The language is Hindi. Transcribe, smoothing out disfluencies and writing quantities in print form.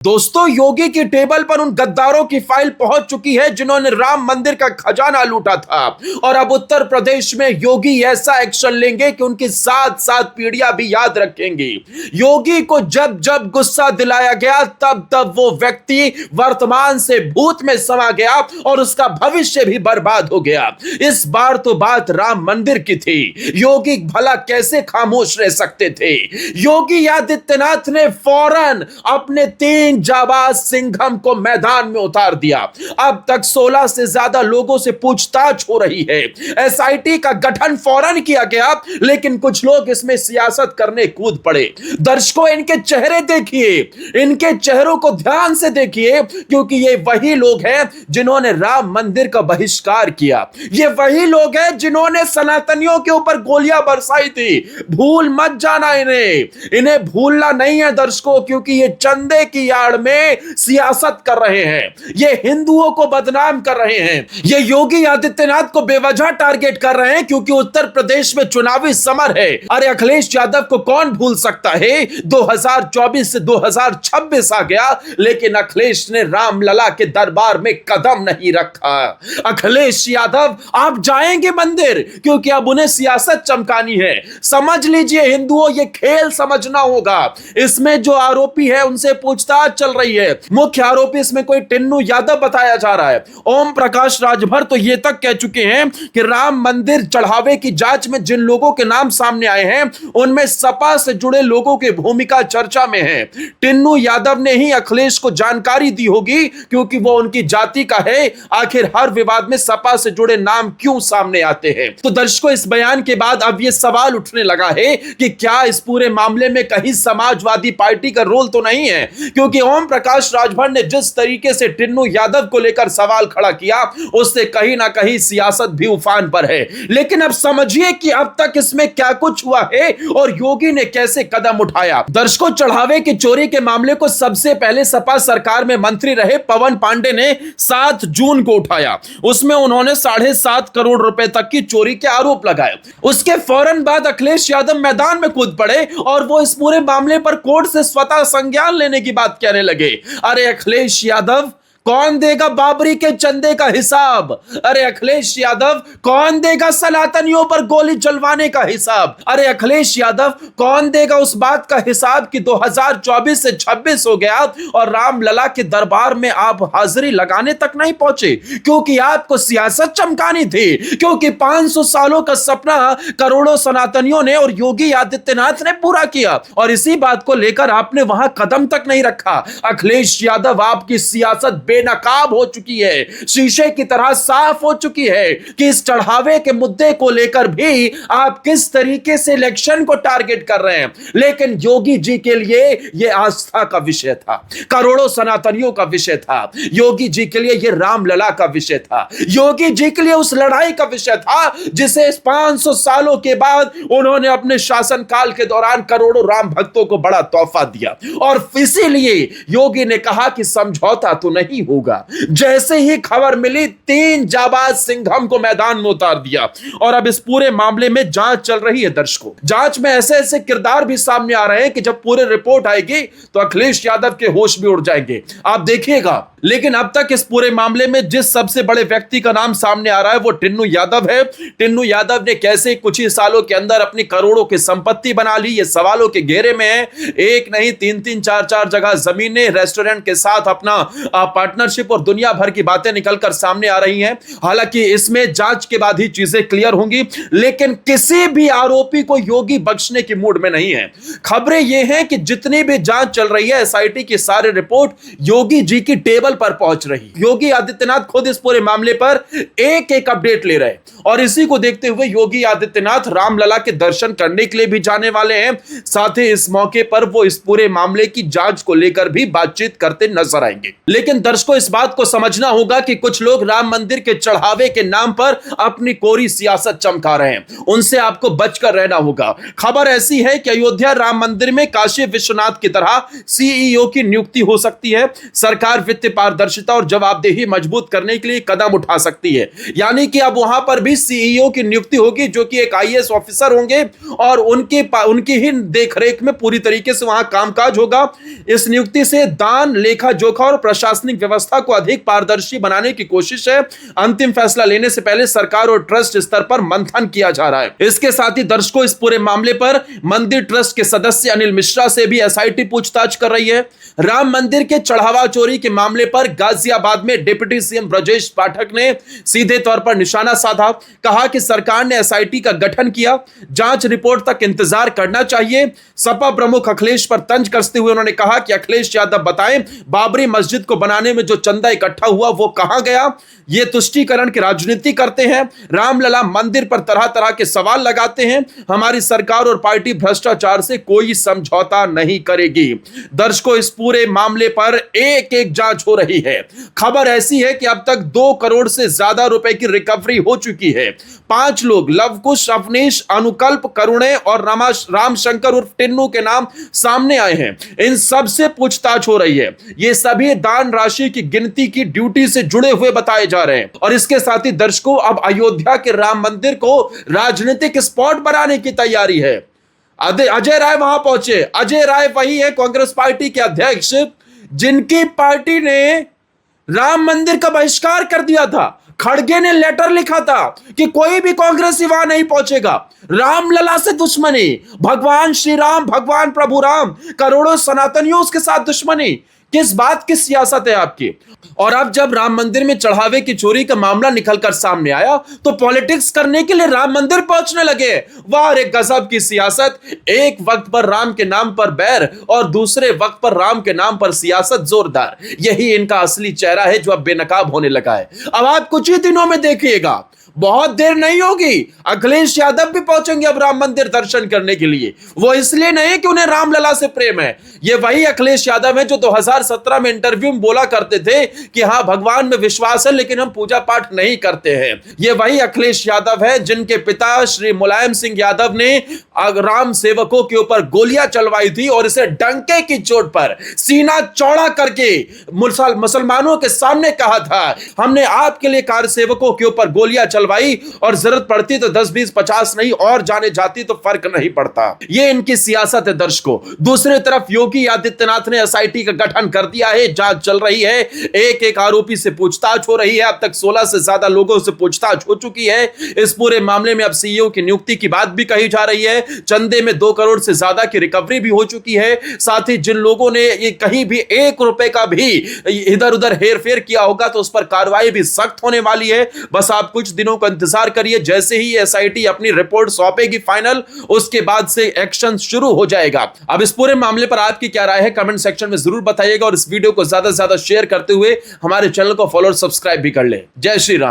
दोस्तों, योगी की टेबल पर उन गद्दारों की फाइल पहुंच चुकी है जिन्होंने राम मंदिर का खजाना लूटा था। और अब उत्तर प्रदेश में योगी ऐसा एक्शन लेंगे कि उनकी 7 पीढ़ियां भी याद रखेंगी। योगी को जब जब गुस्सा दिलाया गया तब तब वो व्यक्ति वर्तमान से भूत में समा गया और उसका भविष्य भी बर्बाद हो गया। इस बार तो बात राम मंदिर की थी। योगी भला कैसे खामोश रह सकते थे। योगी आदित्यनाथ ने फौरन अपने 3 जाबाज सिंघम को मैदान में उतार दिया। अब तक 16 से ज्यादा लोगों से पूछताछ हो रही है। एसआईटी का गठन फौरन किया गया, लेकिन कुछ लोग इसमें सियासत करने कूद पड़े। दर्शकों, इनके चेहरे देखिए, इनके चेहरों को ध्यान से देखिए, क्योंकि ये वही लोग हैं जिन्होंने राम मंदिर का बहिष्कार किया। ये वही लोग हैं जिन्होंने सनातनियों के ऊपर गोलियां बरसाई थी। भूल मत जाना इन्हें भूलना नहीं है दर्शकों, क्योंकि ये चंदे की आड़ में सियासत कर रहे हैं। ये हिंदुओं को बदनाम कर रहे हैं। ये योगी आदित्यनाथ को बेवजह टारगेट कर रहे हैं, क्योंकि उत्तर प्रदेश में चुनावी समर है। अरे अखिलेश यादव को कौन भूल सकता है। 2024 से 2026 आ गया, लेकिन अखिलेश ने रामलला के दरबार में कदम नहीं रखा। अखिलेश यादव आप जाएंगे मंदिर, क्योंकि अब उन्हें सियासत चमकानी है। समझ लीजिए हिंदुओं, ये खेल समझना होगा। इसमें जो आरोपी है उनसे पूछताछ चल रही है। मुख्य आरोपी इसमें कोई टिन्नू यादव बताया जा रहा है। ओम प्रकाश राजभर तो ये तक कह चुके हैं कि राम मंदिर चढ़ावे की जांच में जिन लोगों के नाम सामने आए हैं उनमें सपा से जुड़े लोगों की भूमिका चर्चा में है। टिन्नू यादव ने ही अखिलेश को जानकारी दी होगी, क्योंकि वो उनकी जाति का है। आखिर हर विवाद में सपा से जुड़े नाम क्यों सामने आते हैं। तो दर्शकों, इस बयान के बाद अब यह सवाल उठने लगा है कि क्या इस पूरे मामले में कहीं समाजवादी पार्टी का रोल तो नहीं है, क्योंकि ओम प्रकाश राजभर ने जिस तरीके से टिन्नू यादव को लेकर सवाल खड़ा किया, उससे कहीं ना कहीं सियासत भी उफान पर है। लेकिन अब समझिए कि अब तक इसमें क्या कुछ हुआ है और योगी ने कैसे कदम उठाया। दर्शकों, चढ़ावे की चोरी के मामले को सबसे पहले सपा सरकार में मंत्री रहे पवन पांडे ने 7 जून को उठाया। उसमें उन्होंने 7.5 करोड़ रुपए तक की चोरी के आरोप लगाए। उसके फौरन बाद अखिलेश यादव मैदान में कूद पड़े और वो इस पूरे मामले पर कोर्ट से स्वतः संज्ञान लेने की बात कहने लगे। अरे अखिलेश यादव, कौन देगा बाबरी के चंदे का हिसाब। अरे अखिलेश यादव, कौन देगा सनातनियों पर गोली चलवाने का हिसाब। अरे अखिलेश यादव, कौन देगा उस बात का हिसाब कि 2024 से 26 हो गया और रामलला के दरबार में आप हाजिरी लगाने तक नहीं पहुंचे, क्योंकि आपको सियासत चमकानी थी। क्योंकि 500 सालों का सपना करोड़ों सनातनियों ने और योगी आदित्यनाथ ने पूरा किया, और इसी बात को लेकर आपने वहां कदम तक नहीं रखा। अखिलेश यादव, आपकी सियासत बेनकाब हो चुकी है, शीशे की तरह साफ हो चुकी है कि इस चढ़ावे के मुद्दे को लेकर भी आप किस तरीके से इलेक्शन को टारगेट कर रहे हैं। लेकिन योगी जी के लिए यह आस्था का विषय था, करोड़ों सनातनियों का विषय था। योगी जी के लिए यह रामलला का विषय था। योगी जी के लिए उस लड़ाई का विषय था जिसे 500 सालों के बाद उन्होंने अपने शासनकाल के दौरान करोड़ों राम भक्तों को बड़ा तोहफा दिया। और इसीलिए योगी ने कहा कि समझौता तो नहीं होगा। जैसे ही खबर मिली, 3 जाबाज सिंघम को मैदान में उतार दिया। और अब इस पूरे मामले में जांच चल रही है। दर्शकों, जांच में ऐसे ऐसे किरदार भी सामने आ रहे हैं कि जब पूरी रिपोर्ट आएगी तो अखिलेश यादव के होश भी उड़ जाएंगे, आप देखिएगा। लेकिन अब तक इस पूरे मामले में जिस सबसे बड़े व्यक्ति का नाम सामने आ रहा है वो टिन्नू यादव है। टिन्नू यादव ने कैसे कुछ ही सालों के अंदर अपनी करोड़ों की संपत्ति बना ली, ये सवालों के घेरे में है। एक नहीं, 3-3, 4-4 जगह जमीनें, रेस्टोरेंट के साथ अपना पार्टनरशिप और दुनिया भर की बातें निकलकर सामने आ रही हैं। हालांकि इसमें जांच के बाद ही चीजें क्लियर होंगी, लेकिन किसी भी आरोपी को योगी बख्शने की मूड में नहीं है। खबरें यह हैं कि जितनी भी जांच चल रही है, एसआईटी की सारी रिपोर्ट योगी जी की टेबल पर पहुंच रही। योगी आदित्यनाथ खुद इस पूरे मामले पर एक अपडेट ले रहे, और इसी को देखते हुए योगी आदित्यनाथ रामलला के दर्शन करने के लिए भी जाने वाले हैं। साथ ही इस मौके पर वो इस पूरे मामले की जांच को लेकर भी बातचीत करते नजर आएंगे। लेकिन दर्शकों, दर्शकों, इस बात को समझना होगा कि कुछ लोग राम मंदिर के चढ़ावे के नाम पर अपनी कोरी सियासत चमका रहे हैं, उनसे आपको बचकर रहना होगा। खबर ऐसी है कि अयोध्या राम मंदिर में काशी विश्वनाथ की तरह सीईओ की नियुक्ति हो सकती है। सरकार वित्तीय पारदर्शिता और जवाबदेही मजबूत करने के लिए कदम उठा सकती है, यानी कि अब वहां पर भी सीईओ की नियुक्ति होगी जो कि एक आईएएस ऑफिसर होंगे और उनकी ही देखरेख में पूरी तरीके से वहां कामकाज होगा। इस नियुक्ति से दान, लेखा जोखा और प्रशासनिक व्यवस्था को अधिक पारदर्शी बनाने की कोशिश है। अंतिम फैसला लेने से पहले सरकार और ट्रस्ट स्तर पर मंथन किया जा रहा है। इसके साथ ही दर्शकों, इस पूरे मामले पर मंदिर ट्रस्ट के सदस्य अनिल मिश्रा से भी एसआईटी पूछताछ कर रही है। राम मंदिर के चढ़ावा चोरी के मामले पर गाजियाबाद में डिप्टी सीएम ब्रजेश पाठक ने सीधे तौर पर निशाना साधा। कहा कि सरकार ने एसआईटी का गठन किया, जांच रिपोर्ट तक इंतजार करना चाहिए। सपा प्रमुख अखिलेश पर तंज कसते हुए उन्होंने कहा कि अखिलेश यादव बताएं, बाबरी मस्जिद को बनाने में जो चंदा इकट्ठा हुआ वो कहां गया? ये तुष्टीकरण की राजनीति करते हैं, रामलला मंदिर पर तरह तरह के सवाल लगाते हैं। हमारी सरकार और पार्टी भ्रष्टाचार से कोई समझौता नहीं करेगी। दर्शकों, इस पूरे मामले पर एक एक जांच हो रही है। खबर ऐसी है कि अब तक 2 करोड़ से ज्यादा रुपए की रिकवरी हो चुकी है। 5 लोग लवकुश, अवनीश, अनुकल्प, करुणे और रामशंकर उर्फ टिन्नू के नाम सामने आए हैं। इन सब से पूछताछ हो रही है। ये सभी दान राशि की गिनती की ड्यूटी से जुड़े हुए बताए जा रहे हैं। और इसके साथ ही दर्शकों, अब अयोध्या के राम मंदिर को राजनीतिक स्पॉट बनाने की तैयारी है। अजय राय वहां पहुंचे। अजय राय वही है कांग्रेस पार्टी के अध्यक्ष जिनकी पार्टी ने राम मंदिर का बहिष्कार कर दिया था। खड़गे ने लेटर लिखा था कि कोई भी कांग्रेसी वहां नहीं पहुंचेगा। रामलला से दुश्मनी, भगवान श्री राम, भगवान प्रभु राम, करोड़ों सनातनियों के साथ दुश्मनी। किस बात की सियासत है आपकी? और अब जब राम मंदिर में चढ़ावे की चोरी का मामला निकलकर सामने आया तो पॉलिटिक्स करने के लिए राम मंदिर पहुंचने लगे। वाह रे गजब की सियासत! एक वक्त पर राम के नाम पर बैर और दूसरे वक्त पर राम के नाम पर सियासत जोरदार। यही इनका असली चेहरा है जो अब बेनकाब होने लगा है। अब आप कुछ ही दिनों में देखिएगा, बहुत देर नहीं होगी, अखिलेश यादव भी पहुंचेंगे अब राम मंदिर दर्शन करने के लिए। वो इसलिए नहीं कि उन्हें रामलला से प्रेम है। ये वही अखिलेश यादव है जो 2017 में इंटरव्यू में बोला करते थे कि हां, भगवान में विश्वास है लेकिन हम पूजा पाठ नहीं करते हैं। ये वही अखिलेश यादव है जिनके पिता श्री मुलायम सिंह यादव ने राम सेवकों के ऊपर गोलियां चलवाई थी और इसे डंके की चोट पर सीना चौड़ा करके मुसलमानों के सामने कहा था, हमने आपके लिए कार सेवकों के ऊपर गोलियां चलवाई और जरूरत पड़ती तो 10, 20, 50 नहीं और जाने जाती तो फर्क नहीं पड़ता। ये इनकी सियासत है दर्शकों। दूसरी तरफ योगी आदित्यनाथ ने एसआईटी का गठन कर दिया है, जांच चल रही है, एक एक आरोपी से पूछताछ हो रही है। अब तक 16 से ज्यादा लोगों से पूछताछ हो चुकी है। इस पूरे मामले में अब सीईओ की नियुक्ति की बात भी कही जा रही है। चंदे में 2 करोड़ से ज्यादा की रिकवरी भी हो चुकी है। साथ ही जिन लोगों ने ये कहीं भी 1 रुपए का भी इधर उधर हेरफेर किया होगा तो उस पर कार्रवाई भी सख्त होने वाली है। बस आप कुछ दिनों का इंतजार करिए, जैसे ही एसआईटी अपनी रिपोर्ट सौंपेगी फाइनल, उसके बाद से एक्शन शुरू हो जाएगा। अब इस पूरे मामले पर आपकी क्या राय है कमेंट सेक्शन में जरूर बताइएगा और इस वीडियो को ज्यादा से ज्यादा शेयर करते हुए हमारे चैनल को फॉलो और सब्सक्राइब भी कर ले। जय श्री राम।